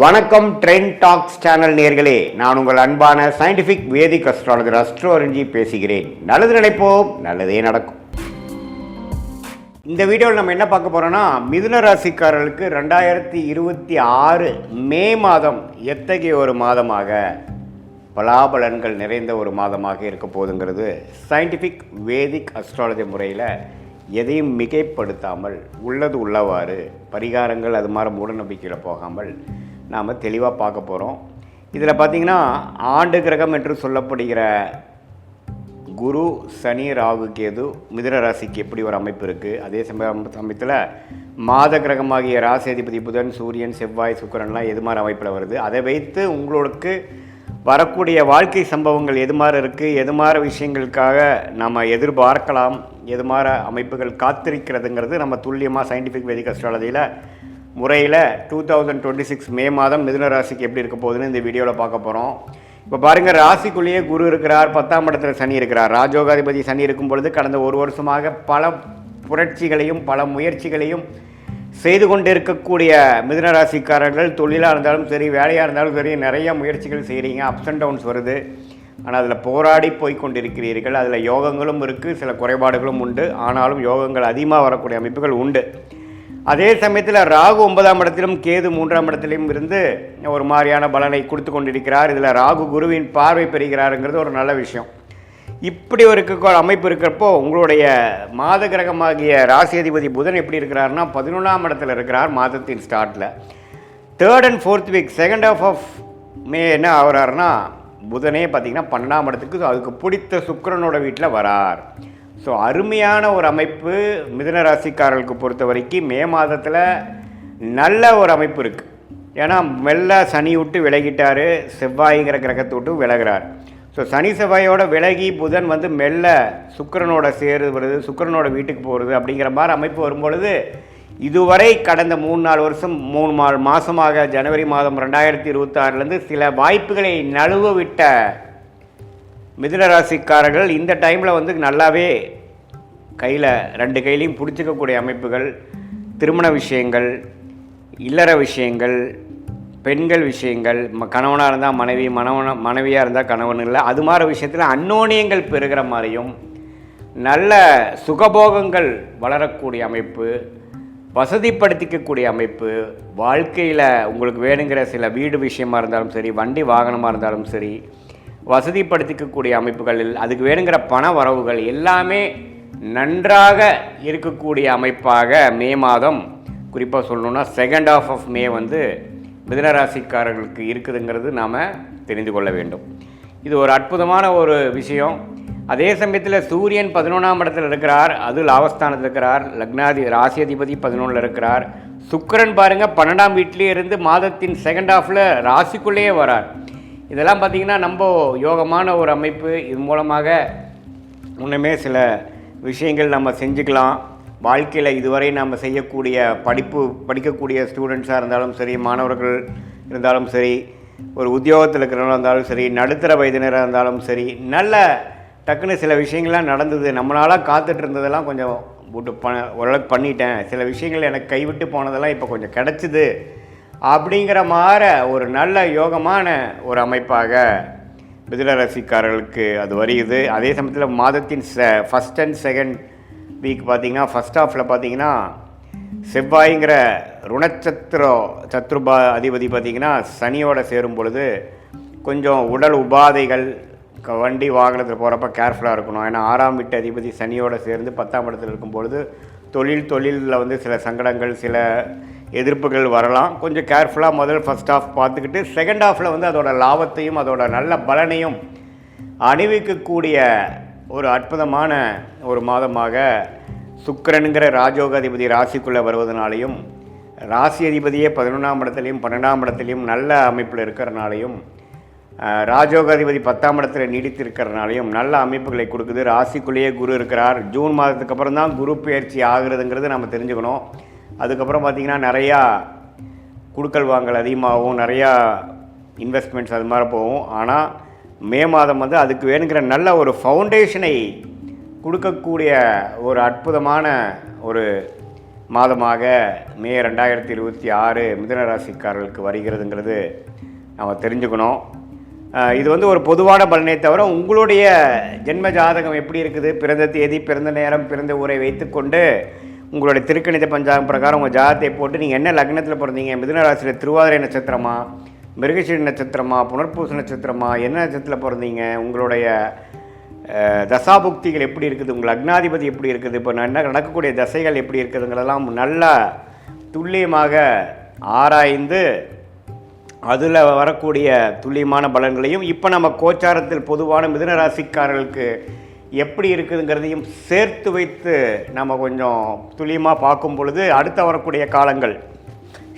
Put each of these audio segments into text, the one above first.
வணக்கம் trend tax channel நேயர்களே, நான் உங்கள் அன்பான சயின்டிஃபிக் வேதிக் அஸ்ட்ராலஜர் அஸ்ட்ரோரஞ்சி பேசுகிறேன். நல்லது நினைப்போம், நல்லதே நடக்கும். இந்த வீடியோவில் நம்ம என்ன பார்க்க போகிறோன்னா, மிதுன ராசிக்காரர்களுக்கு 2026 மே மாதம் எத்தகைய ஒரு மாதமாக பலாபலன்கள் நிறைந்த ஒரு மாதமாக இருக்க போகுதுங்கிறது சயின்டிஃபிக் வேதிக் அஸ்ட்ராலஜி முறையில் எதையும் மிகைப்படுத்தாமல் உள்ளது உள்ளவாறு பரிகாரங்கள் அது மாதிரி மூடநம்பிக்கையில் போகாமல் நாம் தெளிவாக பார்க்க போகிறோம். இதில் பார்த்திங்கன்னா ஆண்டு கிரகம் என்று சொல்லப்படுகிற குரு, சனி, ராகு, கேது மிதுன ராசிக்கு எப்படி ஒரு அமைப்பு இருக்குது, அதே சமயத்தில் மாத கிரகமாகிய ராசி அதிபதி புதன், சூரியன், செவ்வாய், சுக்கிரன்லாம் எது மாதிரி அமைப்பில் வருது, அதை வைத்து உங்களுக்கு வரக்கூடிய வாழ்க்கை சம்பவங்கள் எது மாதிரி இருக்குது, எது மாதிரி விஷயங்களுக்காக நம்ம எதிர்பார்க்கலாம், எது மாதிரி அமைப்புகள் காத்திருக்கிறதுங்கிறது நம்ம துல்லியமாக சயின்டிஃபிக் வேதிக் அஸ்ட்ராலஜியில் முறையில் 2026 மே மாதம் மிதுன ராசிக்கு எப்படி இருக்க போகுதுன்னு இந்த வீடியோவில் பார்க்க போகிறோம். இப்போ பாருங்கள், ராசிக்குள்ளேயே குரு இருக்கிறார், 10ஆம் இடத்துல சனி இருக்கிறார். ராஜோகாதிபதி சனி இருக்கும் பொழுது கடந்த ஒரு வருஷமாக பல புரட்சிகளையும் பல முயற்சிகளையும் செய்து கொண்டு இருக்கக்கூடிய மிதுன ராசிக்காரர்கள் தொழிலாக இருந்தாலும் சரி, வேலையாக இருந்தாலும் சரி, நிறைய முயற்சிகள் செய்கிறீங்க. அப்ஸ் அண்ட் டவுன்ஸ் வருது, ஆனால் அதில் போராடி போய் கொண்டிருக்கிறீர்கள். அதில் யோகங்களும் இருக்குது, சில குறைபாடுகளும் உண்டு. ஆனாலும் யோகங்கள் அதிகமாக வரக்கூடிய அமைப்புகள் உண்டு. அதே சமயத்தில் ராகு 9ஆம் இடத்திலும் கேது 3ஆம் இடத்திலும் இருந்து ஒரு மாதிரியான பலனை கொடுத்து கொண்டிருக்கிறார். இதில் ராகு குருவின் பார்வை பெறுகிறாருங்கிறது ஒரு நல்ல விஷயம். இப்படி ஒரு அமைப்பு இருக்கிறப்போ உங்களுடைய மாத கிரகமாகிய ராசி அதிபதி புதன் எப்படி இருக்கிறாருன்னா 11ஆம் இடத்துல இருக்கிறார். மாதத்தின் ஸ்டார்ட்டில் 3rd and 4th week, second half of May என்ன ஆகிறாருன்னா புதனே பார்த்திங்கன்னா 12ஆம் இடத்துக்கு அதுக்கு பிடித்த சுக்கிரனோட வீட்டில் வரார். ஸோ அருமையான ஒரு அமைப்பு மிதுன ராசிக்காரர்களுக்கு பொறுத்த வரைக்கும் மே மாதத்தில் நல்ல ஒரு அமைப்பு இருக்குது. ஏன்னா மெல்ல சனி விட்டு விலகிட்டார், செவ்வாய்ங்கிற கிரகத்தை விட்டு விலகிறார். ஸோ சனி செவ்வாயோட விலகி புதன் வந்து மெல்ல சுக்கிரனோட வருது, சுக்கிரனோட வீட்டுக்கு போகிறது அப்படிங்கிற மாதிரி அமைப்பு வரும்பொழுது இதுவரை கடந்த 3-4 வருஷம் 3 மாதமாக ஜனவரி மாதம் 2026 சில வாய்ப்புகளை நழுவ விட்ட மிதுன ராசிக்காரர்கள் இந்த டைமில் வந்து நல்லாவே கையில் 2 கையிலையும் பிடிச்சிக்கக்கூடிய அமைப்புகள், திருமண விஷயங்கள், இல்லற விஷயங்கள், பெண்கள் விஷயங்கள், கணவனாக இருந்தால் மனைவி, மனைவியாக இருந்தால் கணவன் இல்லை, அது மாதிரி விஷயத்தில் அந்யோன்யங்கள் பெறுகிற மாதிரியும் நல்ல சுகபோகங்கள் வளரக்கூடிய அமைப்பு, வசதிப்படுத்திக்கக்கூடிய அமைப்பு, வாழ்க்கையில் உங்களுக்கு வேணுங்கிற சில வீடு விஷயமாக இருந்தாலும் சரி, வண்டி வாகனமாக இருந்தாலும் சரி, வசதிப்படுத்திக்கக்கூடிய அமைப்புகளில் அதுக்கு வேணுங்கிற பண வரவுகள் எல்லாமே நன்றாக இருக்கக்கூடிய அமைப்பாக மே மாதம், குறிப்பாக சொல்லணுன்னா செகண்ட் ஹாஃப் ஆஃப் மே வந்து மிதுன ராசிக்காரர்களுக்கு இருக்குதுங்கிறது நாம் தெரிந்து கொள்ள வேண்டும். இது ஒரு அற்புதமான ஒரு விஷயம். அதே சமயத்தில் சூரியன் 11ஆம் இடத்தில் இருக்கிறார், அது லாபஸ்தானத்தில் இருக்கிறார். லக்னாதி ராசி அதிபதி 11 இருக்கிறார். சுக்கிரன் பாருங்கள் 12ஆம் வீட்டிலே இருந்து மாதத்தின் செகண்ட் ஹாஃபில் ராசிக்குள்ளேயே வரார். இதெல்லாம் பார்த்திங்கன்னா நம்ம யோகமான ஒரு அமைப்பு. இது மூலமாக இன்னுமே சில விஷயங்கள் நம்ம செஞ்சுக்கலாம். வாழ்க்கையில் இதுவரை நம்ம செய்யக்கூடிய படிக்கக்கூடிய ஸ்டூடெண்ட்ஸாக இருந்தாலும் சரி, மாணவர்கள் இருந்தாலும் சரி, ஒரு உத்தியோகத்தில் இருக்கிறவங்க இருந்தாலும் சரி, நடுத்தர வயதினராக இருந்தாலும் சரி, நல்ல டக்குன்னு சில விஷயங்கள்லாம் நடந்தது. நம்மளால் காத்துட்டு இருந்ததெல்லாம் கொஞ்சம் ஓரளவுக்கு பண்ணிட்டேன், சில விஷயங்கள் எனக்கு கைவிட்டு போனதெல்லாம் இப்போ கொஞ்சம் கிடச்சிது அப்படிங்கிற மாதிரி ஒரு நல்ல யோகமான ஒரு அமைப்பாக மிதுன ராசிக்காரர்களுக்கு அது வருகிறது. அதே சமயத்தில் மாதத்தின் ஃபஸ்ட் அண்ட் செகண்ட் வீக் பார்த்திங்கன்னா ஃபஸ்ட் ஹாஃபில் பார்த்திங்கன்னா செவ்வாய்ங்கிற சத்ருபா அதிபதி பார்த்திங்கன்னா சனியோடு சேரும் பொழுது கொஞ்சம் உடல் உபாதைகள், வண்டி வாகனத்தில் போகிறப்ப கேர்ஃபுல்லாக இருக்கணும். ஏன்னா 6ஆம் வீட்டு அதிபதி சனியோடு சேர்ந்து 10ஆம் இடத்துல இருக்கும் பொழுது தொழிலில் வந்து சில சங்கடங்கள், சில எதிர்ப்புகள் வரலாம். கொஞ்சம் கேர்ஃபுல்லாக முதல் ஃபஸ்ட் ஹாஃப் பார்த்துக்கிட்டு செகண்ட் ஹாஃபில் வந்து அதோட லாபத்தையும் அதோட நல்ல பலனையும் அணிவிக்கக்கூடிய ஒரு அற்புதமான ஒரு மாதமாக சுக்கிரனுங்கிற ராஜோகாதிபதி ராசிக்குள்ளே வருவதனாலையும், ராசி அதிபதியே 11ஆம் இடத்துலையும் 12ஆம் இடத்துலையும் நல்ல அமைப்பில் இருக்கிறனாலையும், ராஜோகாதிபதி 10ஆம் இடத்துல நீடித்திருக்கிறனாலையும் நல்ல அமைப்புகளை கொடுக்குது. ராசிக்குள்ளேயே குரு இருக்கிறார். ஜூன் மாதத்துக்கு அப்புறம் தான் குரு பயிற்சி ஆகுறதுங்கிறது நம்ம தெரிஞ்சுக்கணும். அதுக்கப்புறம் பார்த்திங்கன்னா நிறையா குடுக்கல் வாங்கல் அதிகமாகவும், நிறையா இன்வெஸ்ட்மெண்ட்ஸ் அது மாதிரி போகும். ஆனால் மே மாதம் வந்து அதுக்கு வேணுங்கிற நல்ல ஒரு ஃபவுண்டேஷனை கொடுக்கக்கூடிய ஒரு அற்புதமான ஒரு மாதமாக மே 2026 மிதுன ராசிக்காரர்களுக்கு வருகிறதுங்கிறது நம்ம தெரிஞ்சுக்கணும். இது வந்து ஒரு பொதுவான பலனை தவிர உங்களுடைய ஜென்ம ஜாதகம் எப்படி இருக்குது, பிறந்த தேதி, பிறந்த நேரம், பிறந்த ஊரை வைத்துக்கொண்டு உங்களுடைய திருக்கணித பஞ்சாங்கம் பிரகாரம் உங்கள் ஜாதகத்தை போட்டு நீங்கள் என்ன லக்னத்தில் பிறந்தீங்க, மிதுன ராசியில் திருவாதிரை நட்சத்திரமா, மிருகசீரிட நட்சத்திரமா, புனர்பூச நட்சத்திரமா, என்ன நட்சத்திரத்தில் பிறந்தீங்க, உங்களுடைய தசாபுக்திகள் எப்படி இருக்குது, உங்கள் லக்னாதிபதி எப்படி இருக்குது, இப்போ நடக்கக்கூடிய தசைகள் எப்படி இருக்குதுங்கிறதெல்லாம் நல்லா துல்லியமாக ஆராய்ந்து அதில் வரக்கூடிய துல்லியமான பலன்களையும் இப்போ நம்ம கோச்சாரத்தில் பொதுவான மிதுன ராசிக்காரர்களுக்கு எப்படி இருக்குதுங்கிறதையும் சேர்த்து வைத்து நம்ம கொஞ்சம் துல்லியமாக பார்க்கும் பொழுது அடுத்த வரக்கூடிய காலங்கள்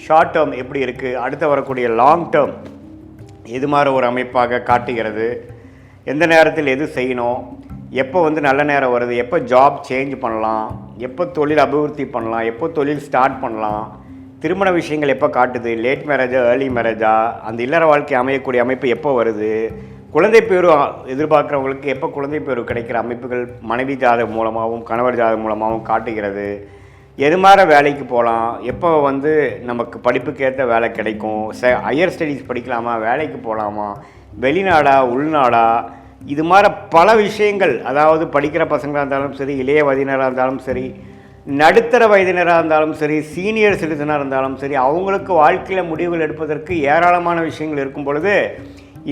ஷார்ட் டேர்ம் எப்படி இருக்குது, அடுத்த வரக்கூடிய லாங் டேர்ம் இது மாதிரி ஒரு அமைப்பாக காட்டுகிறது. எந்த நேரத்தில் எது செய்யணும், எப்போ வந்து நல்ல நேரம் வருது, எப்போ ஜாப் சேஞ்ச் பண்ணலாம், எப்போ தொழில் அபிவிருத்தி பண்ணலாம், எப்போ தொழில் ஸ்டார்ட் பண்ணலாம், திருமண விஷயங்கள் எப்போ காட்டுது, லேட் மேரேஜா ஏர்லி மேரேஜா, அந்த இல்லற வாழ்க்கை அமையக்கூடிய அமைப்பு எப்போ வருது, குழந்தை பேரு எதிர்பார்க்குறவங்களுக்கு எப்போ குழந்தை பேரு கிடைக்கிற அமைப்புகள் மனைவி ஜாதகம் மூலமாகவும் கணவர் ஜாதகம் மூலமாகவும் காட்டுகிறது. எது மாதிரி வேலைக்கு போகலாம், எப்போ வந்து நமக்கு படிப்புக்கேற்ற வேலை கிடைக்கும், ஹையர் ஸ்டடீஸ் படிக்கலாமா, வேலைக்கு போகலாமா, வெளிநாடா உள்நாடா, இது மாதிரி பல விஷயங்கள். அதாவது படிக்கிற பசங்களாக இருந்தாலும் சரி, இளைய வயதினராக இருந்தாலும் சரி, நடுத்தர வயதினராக இருந்தாலும் சரி, சீனியர் சிட்டிசனாக இருந்தாலும் சரி, அவங்களுக்கு வாழ்க்கையில் முடிவுகள் எடுப்பதற்கு ஏராளமான விஷயங்கள் இருக்கும் பொழுது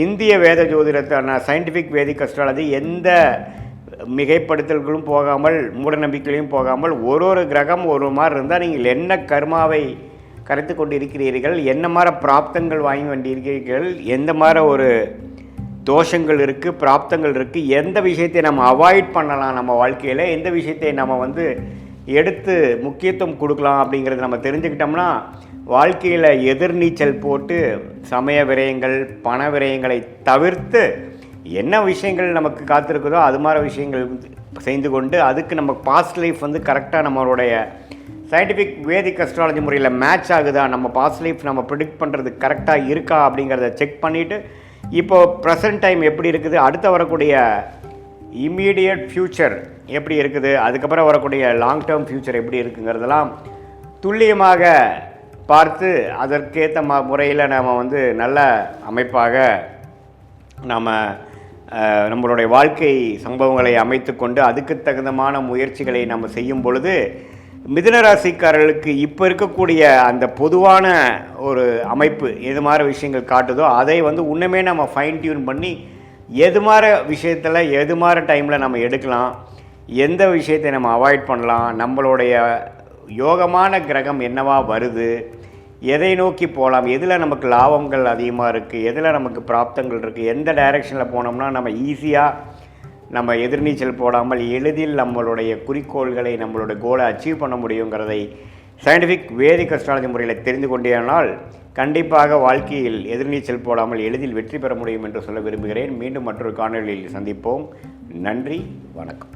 இந்திய வேத ஜோதிடத்தான சயின்டிஃபிக் வேதிக் அஸ்ட்ராலஜி எந்த மிகைப்படுத்தல்களும் போகாமல் மூட நம்பிக்கைகளையும் போகாமல் ஒரு கிரகம் ஒரு மாதிரி இருந்தால் நீங்கள் என்ன கர்மாவை கரைத்து கொண்டு இருக்கிறீர்கள், என்ன மாதிரி பிராப்தங்கள் வாங்கி கொண்டிருக்கிறீர்கள், எந்த மாதிரி ஒரு தோஷங்கள் இருக்குது, பிராப்தங்கள் இருக்குது, எந்த விஷயத்தை நம்ம அவாய்ட் பண்ணலாம் நம்ம வாழ்க்கையில், எந்த விஷயத்தை நம்ம வந்து எடுத்து முக்கியத்துவம் கொடுக்கலாம் அப்படிங்கிறது நம்ம தெரிஞ்சுக்கிட்டோம்னா வாழ்க்கையில் எதிர்நீச்சல் போட்டு சமய விரயங்கள் பண விரயங்களை தவிர்த்து என்ன விஷயங்கள் நமக்கு காத்திருக்குதோ அது மாதிரி விஷயங்கள் செய்து கொண்டு அதுக்கு நம்ம பாஸ்ட் லைஃப் வந்து கரெக்டாக நம்மளுடைய சயின்டிஃபிக் வேதிக் அஸ்ட்ராலஜி முறையில் மேட்ச் ஆகுதா, நம்ம பாஸ்ட் லைஃப் நம்ம ப்ரிடிக்ட் பண்ணுறது கரெக்டாக இருக்கா அப்படிங்கிறத செக் பண்ணிவிட்டு இப்போது ப்ரெசன்ட் டைம் எப்படி இருக்குது, அடுத்து வரக்கூடிய இம்மீடியட் ஃப்யூச்சர் எப்படி இருக்குது, அதுக்கப்புறம் வரக்கூடிய லாங் டேர்ம் ஃப்யூச்சர் எப்படி இருக்குங்கிறதெல்லாம் துல்லியமாக பார்த்து அதற்கேற்ற முறையில் நாம் வந்து நல்ல அமைப்பாக நாம் நம்மளுடைய வாழ்க்கை சம்பவங்களை அமைத்து கொண்டு அதுக்கு தகுந்தமான முயற்சிகளை நம்ம செய்யும் பொழுது மிதுன ராசிக்காரர்களுக்கு இப்போ இருக்கக்கூடிய அந்த பொதுவான ஒரு அமைப்பு எது மாதிரி விஷயங்கள் காட்டுதோ அதை வந்து இன்னுமே நம்ம ஃபைன் டியூன் பண்ணி எது மாதிரி விஷயத்தில் எது மாதிரி டைமில் நம்ம எடுக்கலாம், எந்த விஷயத்தை நம்ம அவாய்ட் பண்ணலாம், நம்மளுடைய யோகமான கிரகம் என்னவா வருது, எதை நோக்கி போகலாம், எதில் நமக்கு லாபங்கள் அதிகமாக இருக்குது, எதில் நமக்கு பிராப்தங்கள் இருக்குது, எந்த டைரெக்ஷனில் போனோம்னா நம்ம ஈஸியாக நம்ம எதிர்நீச்சல் போடாமல் எளிதில் நம்மளுடைய குறிக்கோள்களை நம்மளோட கோலை அச்சீவ் பண்ண முடியுங்கிறதை சயின்டிஃபிக் வேதிக் அஸ்ட்ராலஜி முறையில் தெரிந்து கொண்டேனால் கண்டிப்பாக வாழ்க்கையில் எதிர்நீச்சல் போடாமல் எளிதில் வெற்றி பெற முடியும் என்று சொல்ல விரும்புகிறேன். மீண்டும் மற்றொரு காணொளியில் சந்திப்போம். நன்றி, வணக்கம்.